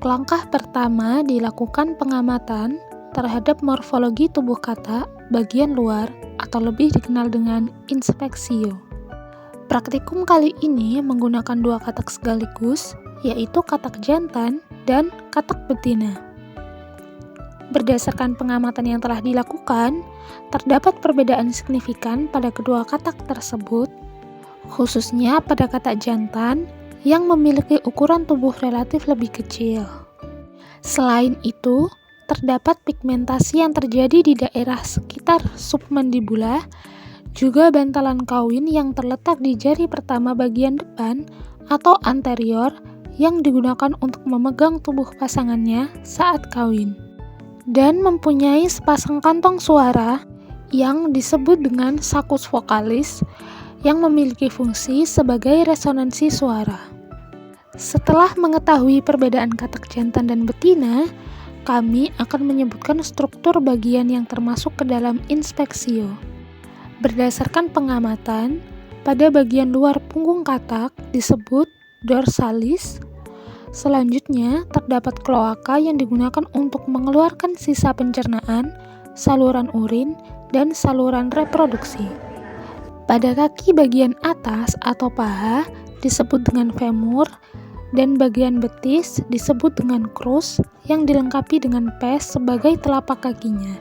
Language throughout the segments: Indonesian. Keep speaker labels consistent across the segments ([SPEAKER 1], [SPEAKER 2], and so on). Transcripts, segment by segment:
[SPEAKER 1] langkah pertama dilakukan pengamatan terhadap morfologi tubuh katak bagian luar atau lebih dikenal dengan inspeksio. Praktikum kali ini menggunakan dua katak sekaligus, yaitu katak jantan dan katak betina. Berdasarkan pengamatan yang telah dilakukan, terdapat perbedaan signifikan pada kedua katak tersebut, khususnya pada katak jantan yang memiliki ukuran tubuh relatif lebih kecil. Selain itu, terdapat pigmentasi yang terjadi di daerah sekitar submandibula, juga bantalan kawin yang terletak di jari pertama bagian depan atau anterior yang digunakan untuk memegang tubuh pasangannya saat kawin, dan mempunyai sepasang kantong suara yang disebut dengan saccus vocalis yang memiliki fungsi sebagai resonansi suara. Setelah mengetahui perbedaan katak jantan dan betina, kami akan menyebutkan struktur bagian yang termasuk ke dalam inspeksio. Berdasarkan pengamatan, pada bagian luar punggung katak disebut dorsalis. Selanjutnya, terdapat kloaka yang digunakan untuk mengeluarkan sisa pencernaan, saluran urin, dan saluran reproduksi. Pada kaki bagian atas atau paha disebut dengan femur, dan bagian betis disebut dengan crus yang dilengkapi dengan pes sebagai telapak kakinya.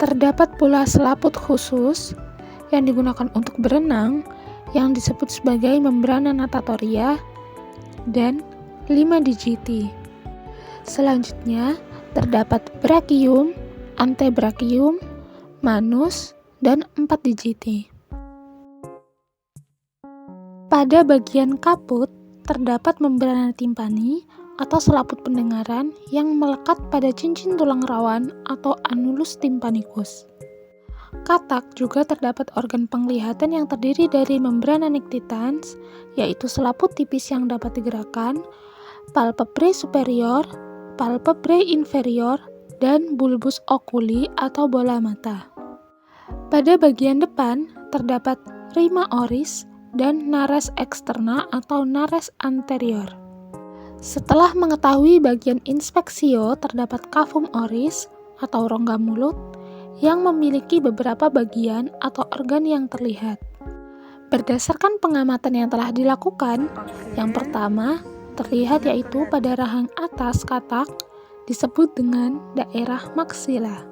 [SPEAKER 1] Terdapat pula selaput khusus yang digunakan untuk berenang yang disebut sebagai membrana natatoria dan 5 digiti. Selanjutnya, terdapat brachium, antebrachium, manus, dan 4 digiti. Pada bagian kaput, terdapat membrana timpani atau selaput pendengaran yang melekat pada cincin tulang rawan atau annulus tympanicus. Katak juga terdapat organ penglihatan yang terdiri dari membrana nictitans, yaitu selaput tipis yang dapat digerakkan, palpebrae superior, palpebrae inferior, dan bulbus oculi atau bola mata. Pada bagian depan terdapat rima oris dan nares externa atau nares anterior. Setelah mengetahui bagian inspeksio, terdapat cavum oris atau rongga mulut yang memiliki beberapa bagian atau organ yang terlihat. Berdasarkan pengamatan yang telah dilakukan, yang pertama terlihat yaitu pada rahang atas katak disebut dengan daerah maksila.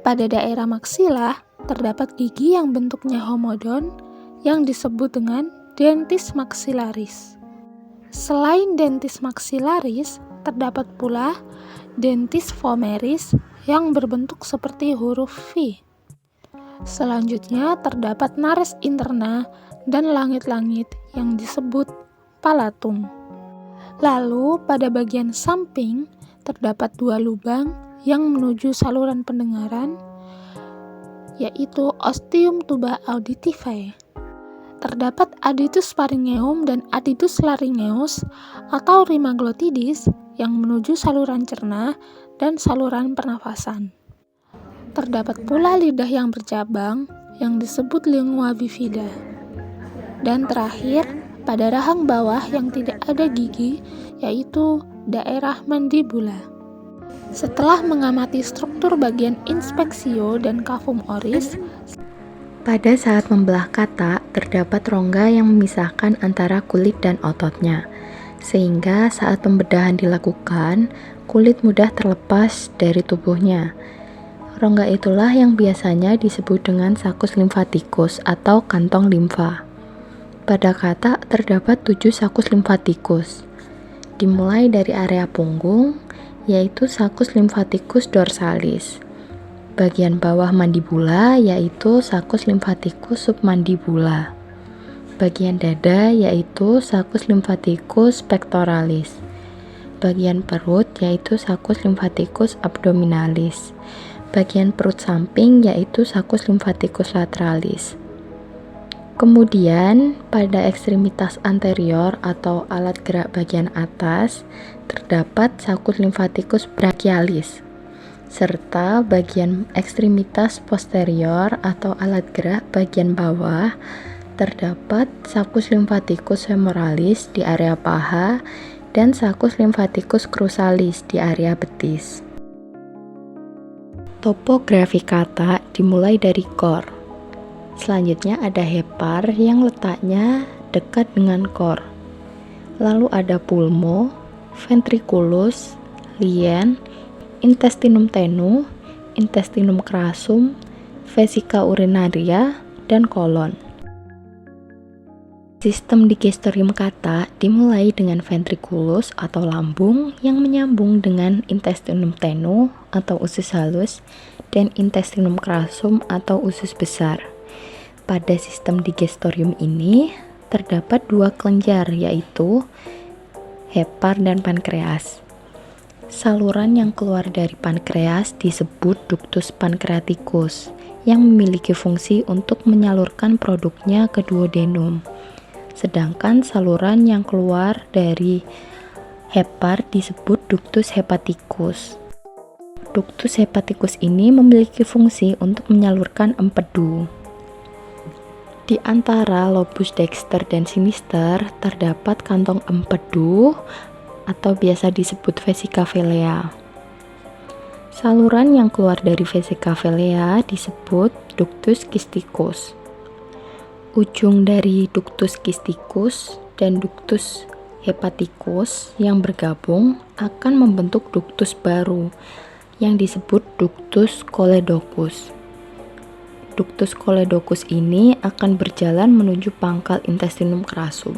[SPEAKER 1] Pada daerah maksila terdapat gigi yang bentuknya homodon yang disebut dengan dentis maxillaris. Selain dentis maxillaris, terdapat pula dentis vomeris yang berbentuk seperti huruf V. Selanjutnya terdapat nares interna dan langit-langit yang disebut palatum. Lalu pada bagian samping terdapat dua lubang yang menuju saluran pendengaran, yaitu ostium tuba auditivae. Terdapat aditus pharyngeum dan aditus laryngeus atau rima glottidis yang menuju saluran cerna dan saluran pernafasan. Terdapat pula lidah yang bercabang yang disebut lingua bifida. Dan terakhir, pada rahang bawah yang tidak ada gigi, yaitu daerah mandibula. Setelah mengamati struktur bagian inspeksio dan cavum oris,
[SPEAKER 2] pada saat membelah katak, terdapat rongga yang memisahkan antara kulit dan ototnya, sehingga saat pembedahan dilakukan, kulit mudah terlepas dari tubuhnya. Rongga itulah yang biasanya disebut dengan saccus lymphaticus atau kantong limfa. Pada katak terdapat 7 saccus lymphaticus, dimulai dari area punggung, yaitu saccus lymphaticus dorsalis. Bagian bawah mandibula yaitu saccus lymphaticus submandibula. Bagian dada yaitu saccus lymphaticus pectoralis. Bagian perut yaitu saccus lymphaticus abdominalis. Bagian perut samping yaitu saccus lymphaticus lateralis. Kemudian pada ekstremitas anterior atau alat gerak bagian atas terdapat saccus lymphaticus brachialis, serta bagian ekstremitas posterior atau alat gerak bagian bawah terdapat saccus lymphaticus femoralis di area paha dan sakus limfatikus cruzalis di area betis. Topografi kata dimulai dari kor. Selanjutnya ada hepar yang letaknya dekat dengan kor. Lalu ada pulmo, ventriculus, lien, intestinum tenu, intestinum crassum, vesica urinaria, dan kolon. Sistem digestorium kata dimulai dengan ventriculus atau lambung yang menyambung dengan intestinum tenu atau usus halus dan intestinum crassum atau usus besar. Pada sistem digestorium ini terdapat dua kelenjar, yaitu hepar dan pankreas. Saluran yang keluar dari pankreas disebut ductus pancreaticus yang memiliki fungsi untuk menyalurkan produknya ke duodenum. Sedangkan saluran yang keluar dari hepar disebut ductus hepaticus. Ductus hepaticus ini memiliki fungsi untuk menyalurkan empedu. Di antara lobus dexter dan sinister terdapat kantong empedu atau biasa disebut vesica velea. Saluran yang keluar dari vesica velea disebut ductus cysticus. Ujung dari ductus cysticus dan ductus hepaticus yang bergabung akan membentuk ductus baru yang disebut ductus choledocus. Ductus choledocus ini akan berjalan menuju pangkal intestinum crassum.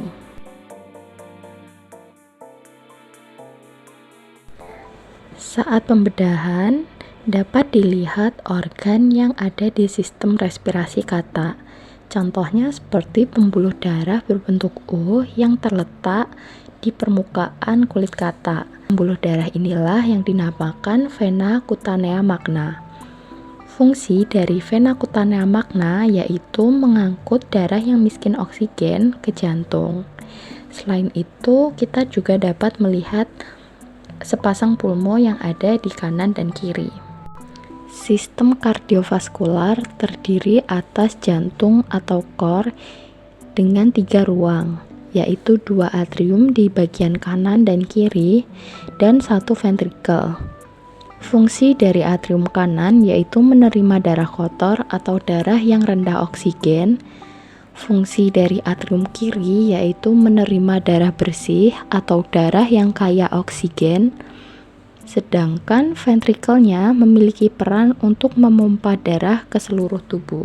[SPEAKER 2] Saat pembedahan, dapat dilihat organ yang ada di sistem respirasi kata. Contohnya seperti pembuluh darah berbentuk U yang terletak di permukaan kulit kata. Pembuluh darah inilah yang dinamakan vena cutanea magna. Fungsi dari vena cutanea magna yaitu mengangkut darah yang miskin oksigen ke jantung. Selain itu, kita juga dapat melihat sepasang pulmo yang ada di kanan dan kiri. Sistem kardiovaskular terdiri atas jantung atau kor dengan 3 ruang, yaitu 2 atrium di bagian kanan dan kiri, dan 1 ventrikel. Fungsi dari atrium kanan yaitu menerima darah kotor atau darah yang rendah oksigen. Fungsi dari atrium kiri yaitu menerima darah bersih atau darah yang kaya oksigen. Sedangkan ventrikelnya memiliki peran untuk memompa darah ke seluruh tubuh.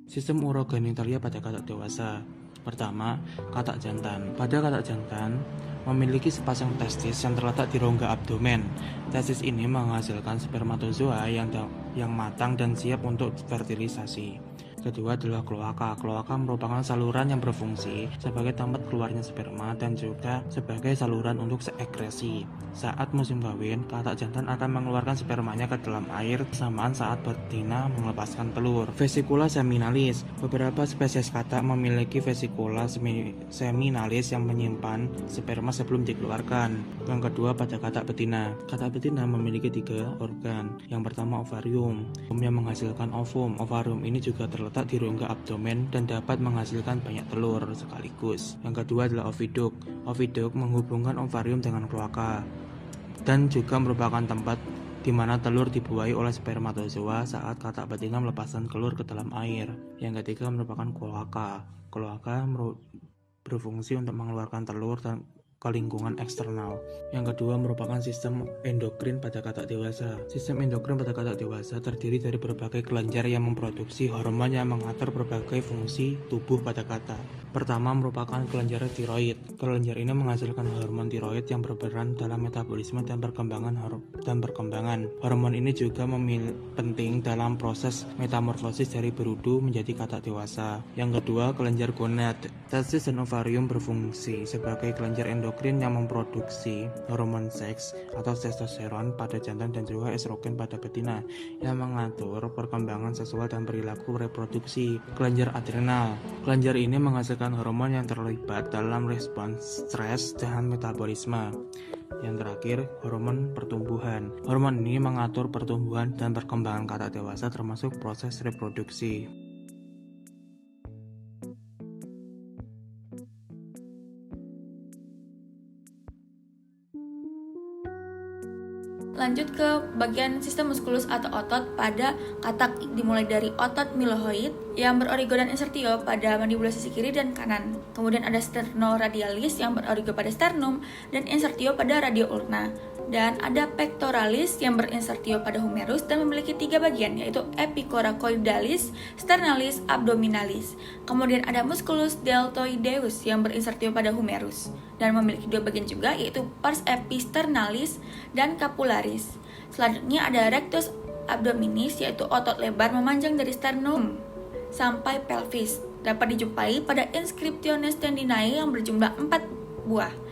[SPEAKER 3] Sistem urogenitalia pada katak dewasa. Pertama, katak jantan. Pada katak jantan memiliki sepasang testis yang terletak di rongga abdomen. Testis ini menghasilkan spermatozoa yang matang dan siap untuk fertilisasi. Kedua adalah kloaka. Kloaka merupakan saluran yang berfungsi sebagai tempat keluarnya sperma dan juga sebagai saluran untuk sekresi. Saat musim kawin, katak jantan akan mengeluarkan spermanya ke dalam air bersamaan saat betina melepaskan telur. Vesikula seminalis. Beberapa spesies katak memiliki vesikula seminalis yang menyimpan sperma sebelum dikeluarkan. Yang kedua pada katak betina. Katak betina memiliki 3 organ. Yang pertama ovarium yang menghasilkan ovum. Ovarium ini juga terletak di rongga abdomen dan dapat menghasilkan banyak telur sekaligus. Yang kedua adalah oviduk. Oviduk menghubungkan ovarium dengan kloaka dan juga merupakan tempat di mana telur dibuahi oleh spermatozoa saat katak betina melepaskan telur ke dalam air. Yang ketiga merupakan kloaka. Kloaka berfungsi untuk mengeluarkan telur dan ke lingkungan eksternal. Yang kedua merupakan sistem endokrin pada katak dewasa. Sistem endokrin pada katak dewasa terdiri dari berbagai kelenjar yang memproduksi hormon yang mengatur berbagai fungsi tubuh pada katak. Pertama merupakan kelenjar tiroid. Kelenjar ini menghasilkan hormon tiroid yang berperan dalam metabolisme dan perkembangan. Hormon ini juga penting dalam proses metamorfosis dari berudu menjadi katak dewasa. Yang kedua, kelenjar gonad. Testis dan ovarium berfungsi sebagai kelenjar endokrin yang memproduksi hormon seks atau testosteron pada jantan dan juga estrogen pada betina yang mengatur perkembangan seksual dan perilaku reproduksi. Kelenjar adrenal. Kelenjar ini menghasilkan hormon yang terlibat dalam respons stres dan metabolisme. Yang terakhir, hormon pertumbuhan. Hormon ini mengatur pertumbuhan dan perkembangan katak dewasa termasuk proses reproduksi.
[SPEAKER 4] Lanjut ke bagian sistem muskulus atau otot pada katak, dimulai dari otot milohoid yang berorigo dan insertio pada mandibula sisi kiri dan kanan. Kemudian ada sternoradialis yang berorigo pada sternum dan insertio pada radioulna. Dan ada pectoralis yang berinsertio pada humerus dan memiliki 3 bagian, yaitu epicoracoidalis, sternalis, abdominalis. Kemudian ada musculus deltoideus yang berinsertio pada humerus dan memiliki 2 bagian juga, yaitu pars episternalis dan capularis. Selanjutnya ada rectus abdominis, yaitu otot lebar memanjang dari sternum sampai pelvis. Dapat dijumpai pada inscriptiones tendinae yang berjumlah 4 buah.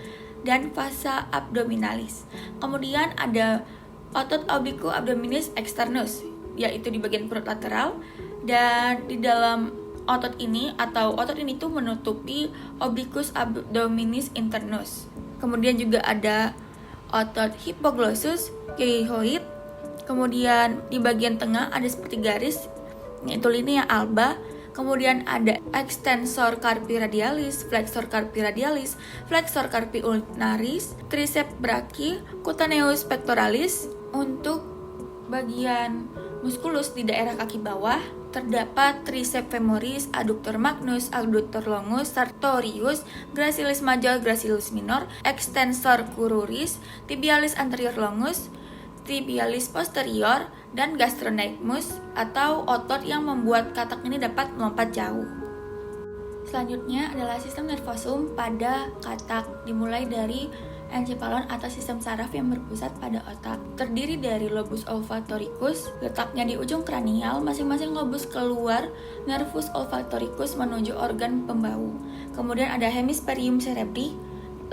[SPEAKER 4] Dan fossa abdominalis. Kemudian ada otot oblique abdominis externus, yaitu di bagian perut lateral, dan di dalam otot ini tuh menutupi obliquus abdominis internus. Kemudian juga ada otot hypoglossus gyhoid. Kemudian di bagian tengah ada seperti garis, yaitu linea alba. Kemudian ada extensor carpi radialis, flexor carpi radialis, flexor carpi ulnaris, triceps brachii, cutaneus pectoralis. Untuk bagian muskulus di daerah kaki bawah terdapat triceps femoris, adductor magnus, adductor longus, sartorius, gracilis major, gracilis minor, extensor cruris, tibialis anterior longus, tibialis posterior, dan gastrocnemius atau otot yang membuat katak ini dapat melompat jauh. Selanjutnya adalah sistem nervosum pada katak, dimulai dari encephalon atau sistem saraf yang berpusat pada otak. Terdiri dari lobus olfatoricus, letaknya di ujung kranial, masing-masing lobus keluar nervus olfatoricus menuju organ pembau. Kemudian ada hemispherium cerebri,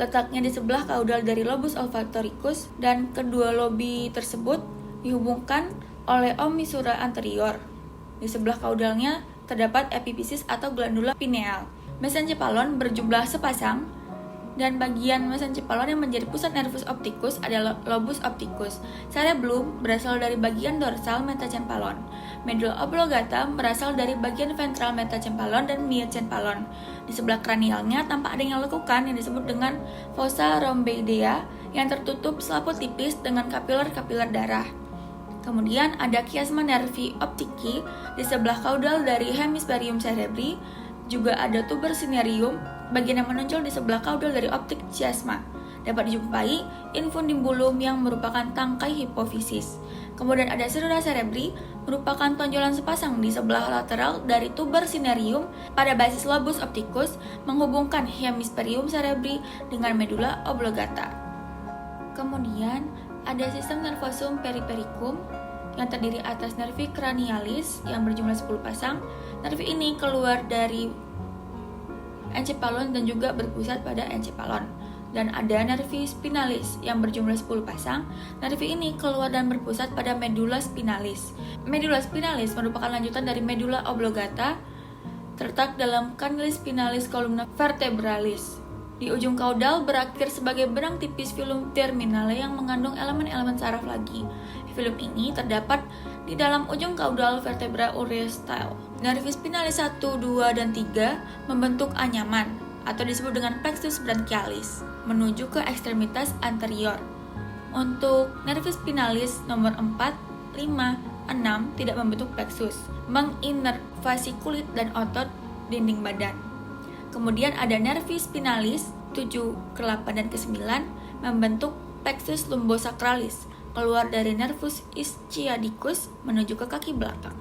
[SPEAKER 4] letaknya di sebelah kaudal dari lobus olfatoricus, dan kedua lobi tersebut dihubungkan oleh omisura anterior. Di sebelah kaudalnya terdapat epiphysis atau glandula pineal. Mesencephalon berjumlah sepasang, dan bagian mesencephalon yang menjadi pusat nervus opticus adalah lobus opticus. Cerebellum berasal dari bagian dorsal metacephalon. Medulla oblongata berasal dari bagian ventral metacephalon dan miocephalon. Di sebelah kranialnya tampak adanya lekukan yang disebut dengan fossa rhomboidea yang tertutup selaput tipis dengan kapiler-kapiler darah. Kemudian ada chiasma nervi optici di sebelah kaudal dari hemispherium cerebri. Juga ada tuber cinereum, bagian yang menonjol di sebelah kaudal dari optik chiasma. Dapat dijumpai infundibulum yang merupakan tangkai hipofisis. Kemudian ada cerula cerebri, merupakan tonjolan sepasang di sebelah lateral dari tuber cinereum pada basis lobus opticus menghubungkan hemispherium cerebri dengan medulla oblongata. Kemudian ada sistem nervosum perifericum yang terdiri atas nervi cranialis yang berjumlah 10 pasang. Nervi ini keluar dari encephalon dan juga berpusat pada encephalon. Dan ada nervi spinalis yang berjumlah 10 pasang. Nervi ini keluar dan berpusat pada medulla spinalis. Medulla spinalis merupakan lanjutan dari medulla oblongata, terletak dalam canalis spinalis columna vertebralis. Di ujung kaudal berakhir sebagai benang tipis filum terminale yang mengandung elemen-elemen saraf lagi. Filum ini terdapat di dalam ujung kaudal vertebra urestile. Nervi spinalis 1, 2, dan 3 membentuk anyaman atau disebut dengan plexus branchialis menuju ke ekstremitas anterior. Untuk nervi spinalis nomor 4, 5, 6 tidak membentuk plexus, menginervasi kulit dan otot dinding badan. Kemudian ada nervi spinalis 7, ke-8, dan ke-9 membentuk plexus lumbosakralis keluar dari nervus ischiadicus menuju ke kaki belakang.